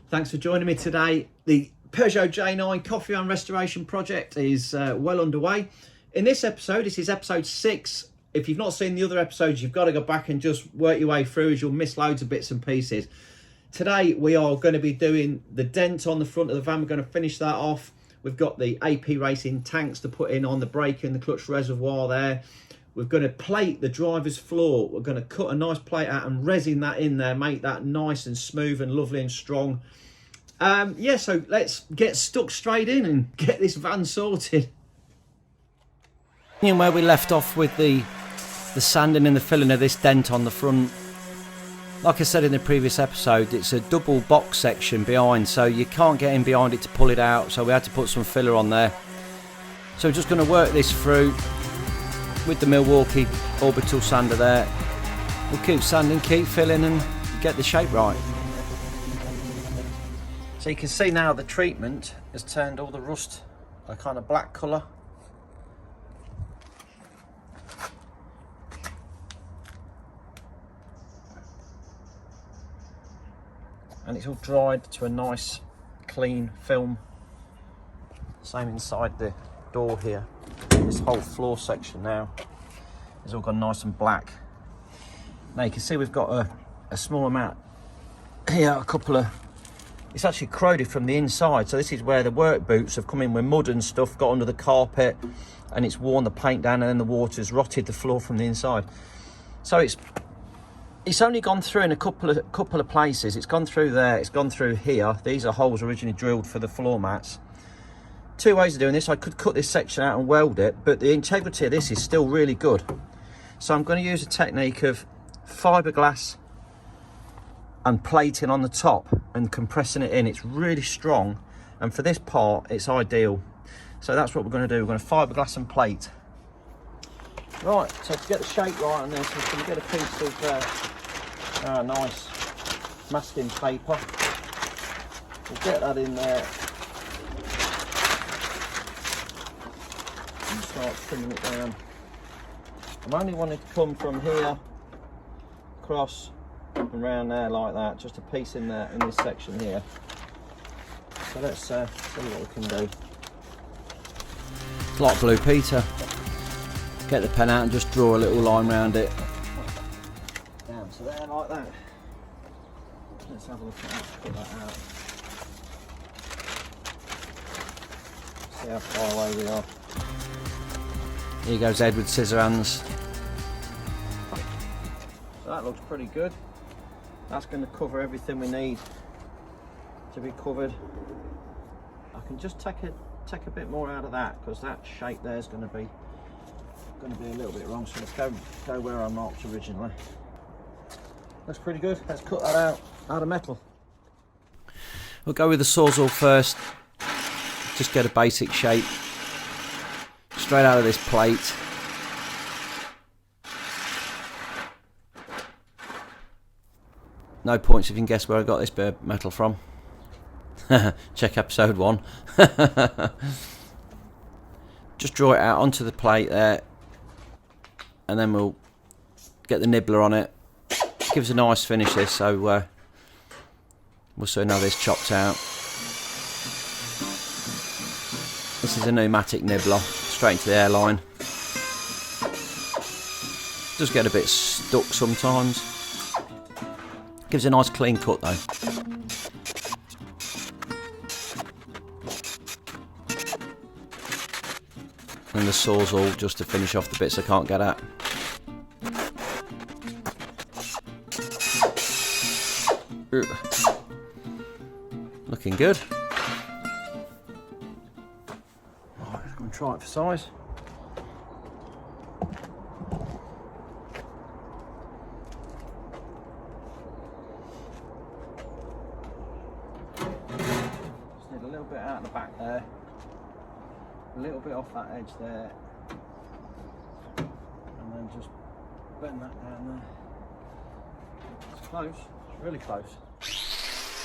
Thanks for joining me today. The Peugeot J9 coffee and restoration project is well underway. In this episode, this is episode 6. If you've not seen the other episodes, you've got to go back and just work your way through, as you'll miss loads of bits and pieces. Today, we are going to be doing the dent on the front of the van. We're going to finish that off. We've got the AP Racing tanks to put in on the brake and the clutch reservoir there. We're going to plate the driver's floor. We're going to cut a nice plate out and resin that in there, make that nice and smooth and lovely and strong. So let's get stuck straight in and get this van sorted. Where we left off with the sanding and the filling of this dent on the front. Like I said in the previous episode, it's a double box section behind, so you can't get in behind it to pull it out, so we had to put some filler on there. So we're just going to work this through with the Milwaukee orbital sander there. We'll keep sanding, keep filling and get the shape right. So you can see now the treatment has turned all the rust a kind of black colour. And it's all dried to a nice clean film. Same inside the door here. This whole floor section now has all gone nice and black. Now you can see we've got a small amount here, it's actually corroded from the inside. So this is where the work boots have come in with mud and stuff, got under the carpet, and it's worn the paint down, and then the water's rotted the floor from the inside. So it's only gone through in a couple of places. It's gone through there, it's gone through here. These are holes originally drilled for the floor mats. Two ways of doing this. I could cut this section out and weld it, but the integrity of this is still really good. So I'm going to use a technique of fiberglass and plating on the top and compressing it in. It's really strong, and for this part it's ideal. So that's what we're going to do. We're going to fiberglass and plate. Right, so to get the shape right on this, we're going to get a piece of nice masking paper. We'll get that in there and start trimming it down. I'm only wanting to come from here across and round there like that, just a piece in there in this section here. So let's see what we can do. It's like Blue Peter. Get the pen out and just draw a little line around it. Down to there like that. Let's have a look at that, put that out. See how far away we are. Here goes Ed with scissor hands. So that looks pretty good. That's going to cover everything we need to be covered. I can just take a bit more out of that, because that shape there is going to be a little bit wrong. So let's go where I marked originally. Looks pretty good. Let's cut that out of metal. We'll go with the Sawzall first. Just get a basic shape straight out of this plate. No points if you can guess where I got this bit of metal from. Check episode 1. Just draw it out onto the plate there, and then we'll get the nibbler on it. Gives a nice finish this, so we'll soon have this chopped out. This is a pneumatic nibbler, straight into the airline. Does get a bit stuck sometimes. Gives a nice clean cut though. And the Sawzall just to finish off the bits I can't get at. Looking good. Right, I'm going to try it for size. Just need a little bit out the back there. A little bit off that edge there, and then just bend that down there. It's close, it's really close.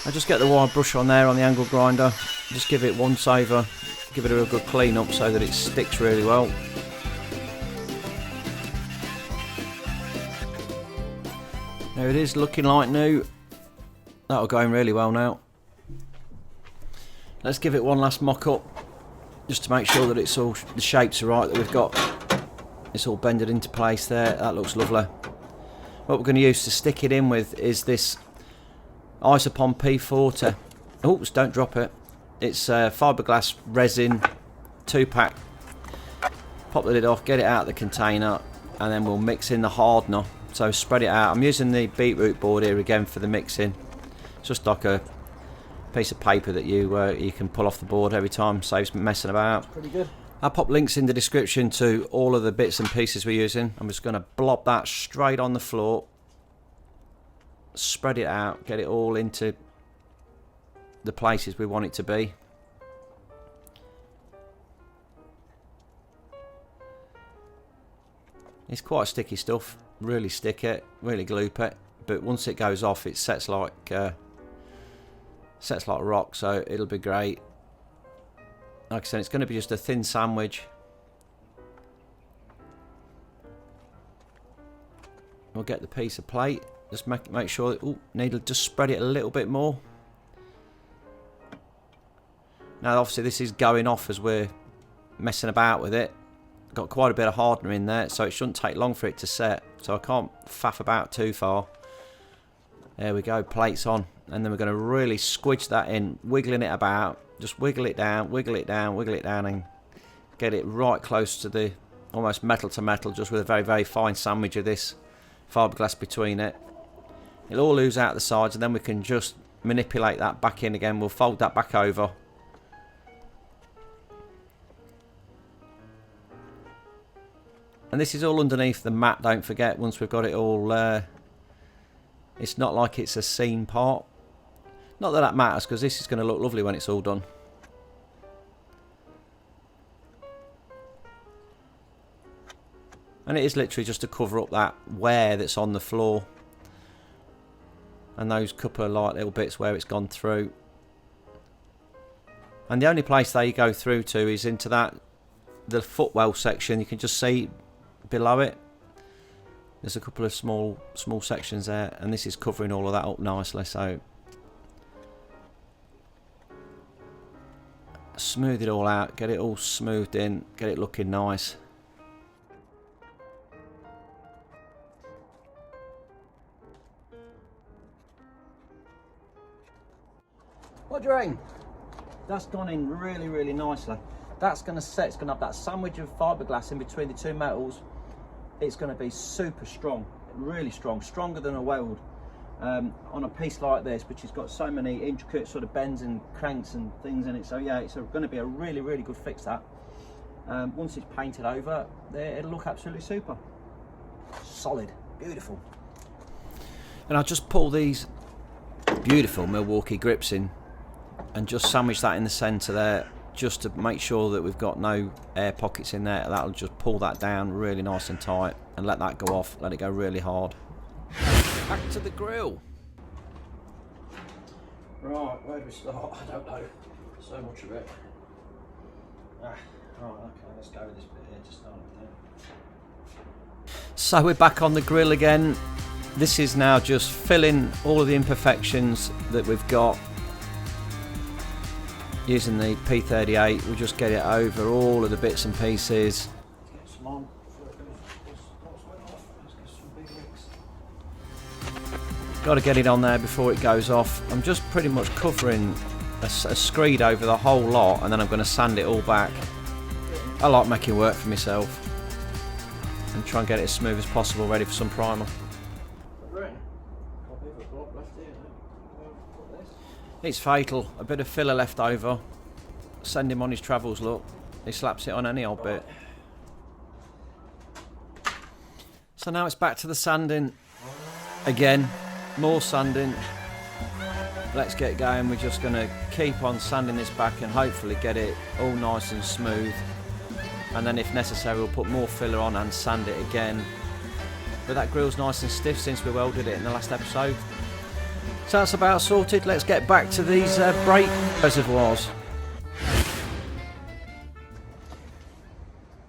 I just get the wire brush on there on the angle grinder, just give it once over, give it a real good clean up so that it sticks really well. There it is, looking like new. That'll go in really well now. Let's give it one last mock up, just to make sure that it's all, the shapes are right, that we've got it's all bended into place there. That looks lovely. What we're going to use to stick it in with is this Isopon P40. Oops, don't drop it. It's fiberglass resin 2-pack. Pop the lid off, get it out of the container, and then we'll mix in the hardener. So spread it out. I'm using the beetroot board here again for the mixing. It's just like a piece of paper that you can pull off the board every time, saves messing about. Pretty good. I'll pop links in the description to all of the bits and pieces we're using. I'm just going to blob that straight on the floor, spread it out, get it all into the places we want it to be. It's quite sticky stuff, really stick it, really gloop it, but once it goes off it sets like rock, so it'll be great. Like I said, it's going to be just a thin sandwich. We'll get the piece of plate, just make sure that, need to just spread it a little bit more. Now obviously this is going off as we're messing about with it. Got quite a bit of hardener in there, so it shouldn't take long for it to set, so I can't faff about too far. There we go, plate's on, and then we're going to really squidge that in, wiggling it about. Just wiggle it down, wiggle it down, wiggle it down, and get it right close to the almost metal to metal, just with a very, very fine sandwich of this fiberglass between it. It'll all ooze out the sides, and then we can just manipulate that back in again. We'll fold that back over. And this is all underneath the mat, don't forget, once we've got it all, it's not like it's a seam part. Not that that matters, because this is going to look lovely when it's all done. And it is literally just to cover up that wear that's on the floor. And those couple of light little bits where it's gone through. And the only place they go through to is into the footwell section. You can just see below it. There's a couple of small sections there, and this is covering all of that up nicely, so smooth it all out, get it all smoothed in, get it looking nice. What do you reckon? That's gone in really, really nicely. That's going to set, it's going to have that sandwich of fiberglass in between the two metals. It's going to be super strong, really strong, stronger than a weld. On a piece like this, which has got so many intricate sort of bends and cranks and things in it, so yeah, it's going to be a really, really good fix. That once it's painted over, it'll look absolutely super, solid, beautiful. And I'll just pull these beautiful Milwaukee grips in and just sandwich that in the centre there, just to make sure that we've got no air pockets in there. That'll just pull that down really nice and tight, and let that go off, let it go really hard. Back to the grill. Right, where do we start? I don't know. So much of it. Right, okay, let's go with this bit here to start with then. So we're back on the grill again. This is now just filling all of the imperfections that we've got. Using the P38, we'll just get it over all of the bits and pieces. Get some on. Got to get it on there before it goes off. I'm just pretty much covering a screed over the whole lot, and then I'm going to sand it all back. I like making work for myself and try and get it as smooth as possible, ready for some primer. It's fatal, a bit of filler left over. Send him on his travels, look. He slaps it on any old bit. So now it's back to the sanding. Again, more sanding. Let's get going. We're just going to keep on sanding this back and hopefully get it all nice and smooth. And then if necessary, we'll put more filler on and sand it again. But that grill's nice and stiff since we welded it in the last episode. So that's about sorted. Let's get back to these brake reservoirs.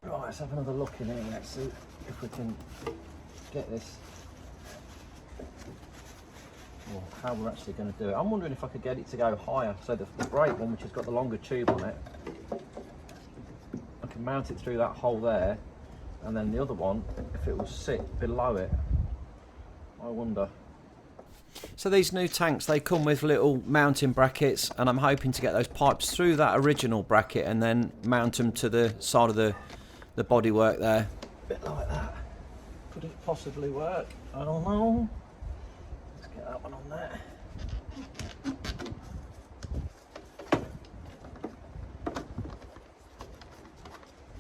Right, let's have another look in here. Let's see if we can get this or how we're actually going to do it. I'm wondering if I could get it to go higher. So the brake one, which has got the longer tube on it, I can mount it through that hole there, and then the other one, if it will sit below it, I wonder. So these new tanks, they come with little mounting brackets, and I'm hoping to get those pipes through that original bracket and then mount them to the side of the bodywork there. A bit like that. Could it possibly work? I don't know. Let's get that one on there.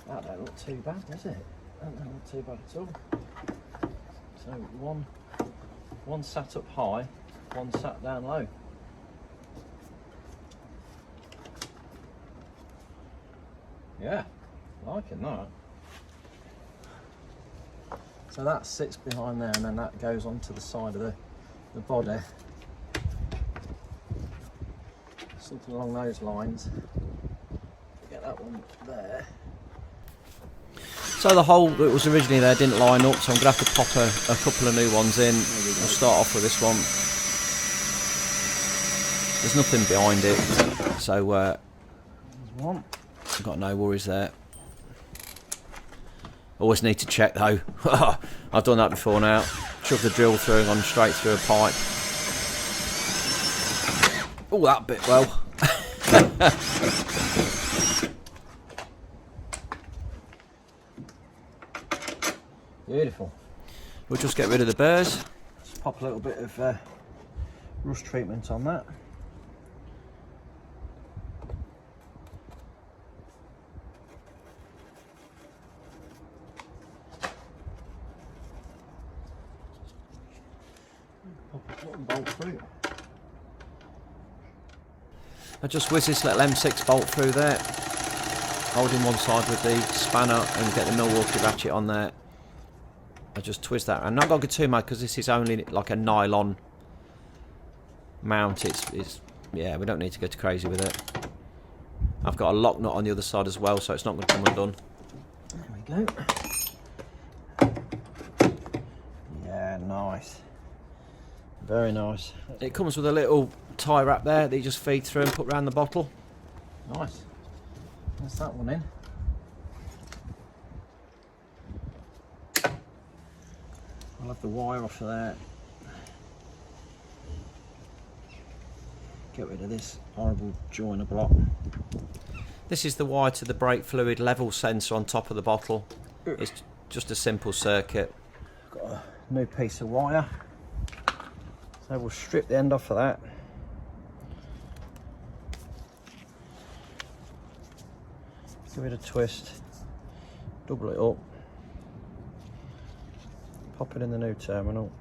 That don't look too bad, does it? That don't look too bad at all. So one sat up high, one sat down low. Yeah, liking that. So that sits behind there, and then that goes onto the side of the body. Something along those lines. Get that one there. So the hole that was originally there didn't line up, so I'm going to have to pop a couple of new ones in. We'll start off with this one. There's nothing behind it, so there's one. I've got no worries there. Always need to check though. I've done that before now. Shove the drill through and gone straight through a pipe. Oh, that bit well. Beautiful. We'll just get rid of the burrs. Just pop a little bit of rust treatment on that. Pop a bottom bolt through. I just whiz this little M6 bolt through there, holding one side with the spanner and get the Milwaukee ratchet on there. I just twist that. I'm not going to go too mad because this is only like a nylon mount. It's yeah, we don't need to go too crazy with it. I've got a lock nut on the other side as well, so it's not going to come undone. There we go. Yeah, nice. Very nice. It comes with a little tie wrap there that you just feed through and put around the bottle. Nice. That's that one in. I'll have the wire off of there. Get rid of this horrible joiner block. This is the wire to the brake fluid level sensor on top of the bottle. It's just a simple circuit. Got a new piece of wire. So we'll strip the end off of that. Give it a twist. Double it up. Pop it in the new terminal.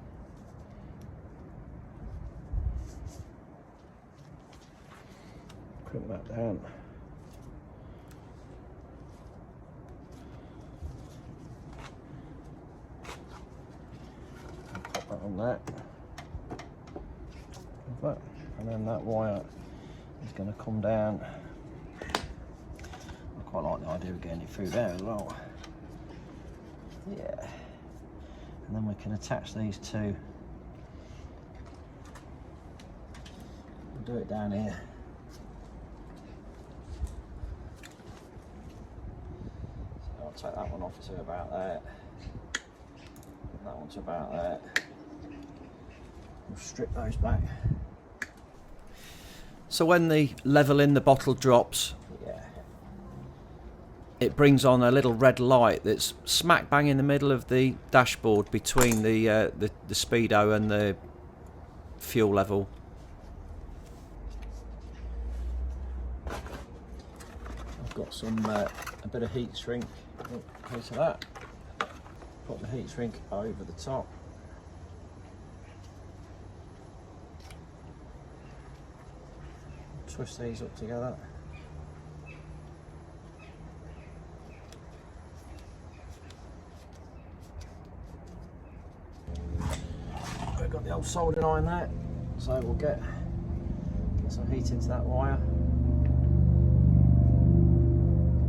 Crimp that down. And pop that on there. Like that. And then that wire is going to come down. I quite like the idea of getting it through there as well. Yeah. And then we can attach these two. We'll do it down here. So I'll take that one off to about there. That one to about there. We'll strip those back. So when the level in the bottle drops, it brings on a little red light that's smack bang in the middle of the dashboard between the speedo and the fuel level. I've got some a bit of heat shrink. Okay, so that. Put the heat shrink over the top. Twist these up together. We've got the old soldering iron there, so we'll get some heat into that wire.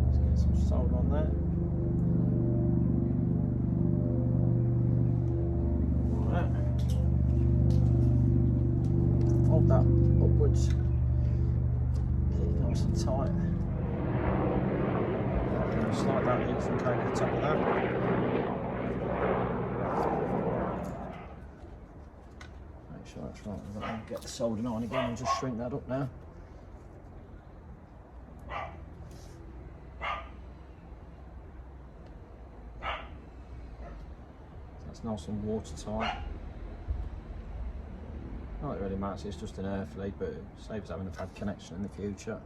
Let's get some solder on there. Like that upwards. Get it nice and tight. Slide that infant cone at the top of that. Make sure that's right. I'm going to get the soldering iron again and just shrink that up now. That's nice and watertight. Not really matters, it's just an air fleet, but it saves having a bad connection in the future.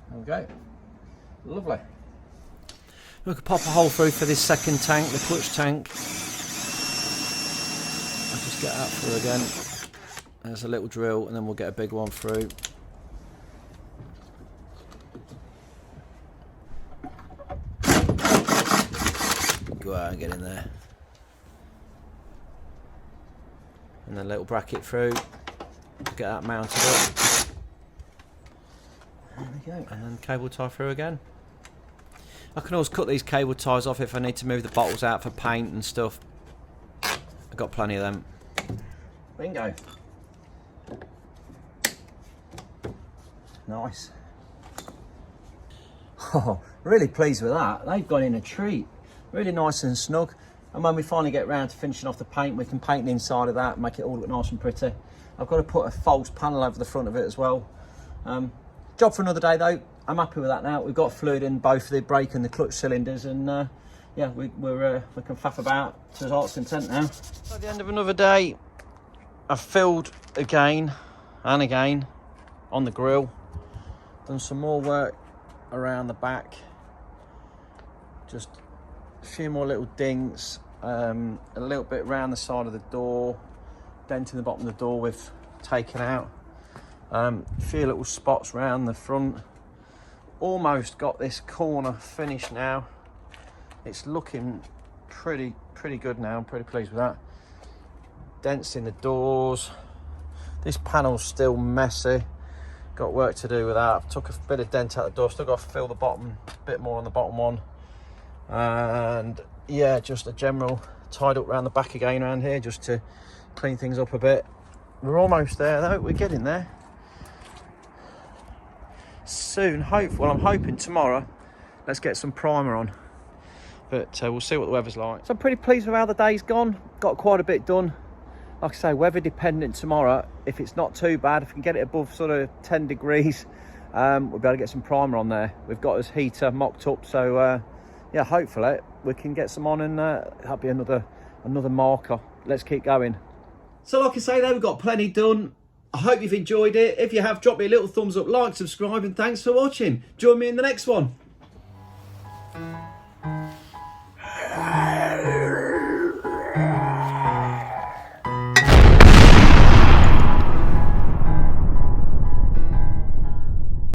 There we go. Lovely. We could pop a hole through for this second tank, the clutch tank. I'll just get that through again. There's a little drill and then we'll get a big one through. Go out and get in there. And then a little bracket through. Get that mounted up. There we go. And then cable tie through again. I can always cut these cable ties off if I need to move the bottles out for paint and stuff. I've got plenty of them. Bingo. Nice. Oh, really pleased with that. They've gone in a treat. Really nice and snug. And when we finally get round to finishing off the paint, we can paint the inside of that and make it all look nice and pretty. I've got to put a false panel over the front of it as well. Job for another day though. I'm happy with that now. We've got fluid in both the brake and the clutch cylinders, and yeah, we can faff about to his heart's content now. At the end of another day, I've filled again and again on the grill. Done some more work around the back. Just a few more little dinks, a little bit around the side of the door, dent in the bottom of the door we've taken out. A few little spots around the front. Almost got this corner finished now. It's looking pretty good now. I'm pretty pleased with that. Dents in the doors. This panel's still messy. Got work to do with that. I've took a bit of dent out the door. Still got to fill the bottom, a bit more on the bottom one. And yeah, just a general tied up around the back again around here, just to clean things up a bit. We're almost there though. We're getting there. Soon, I'm hoping tomorrow, let's get some primer on, but we'll see what the weather's like. So I'm pretty pleased with how the day's gone. Got quite a bit done. Like I say, weather dependent tomorrow. If it's not too bad, if we can get it above sort of 10 degrees, we'll be able to get some primer on there. We've got his heater mocked up, so yeah, hopefully we can get some on, and that'll be another marker. Let's keep going. So like I say there, we've got plenty done. I hope you've enjoyed it. If you have, drop me a little thumbs up, like, subscribe, and thanks for watching. Join me in the next one.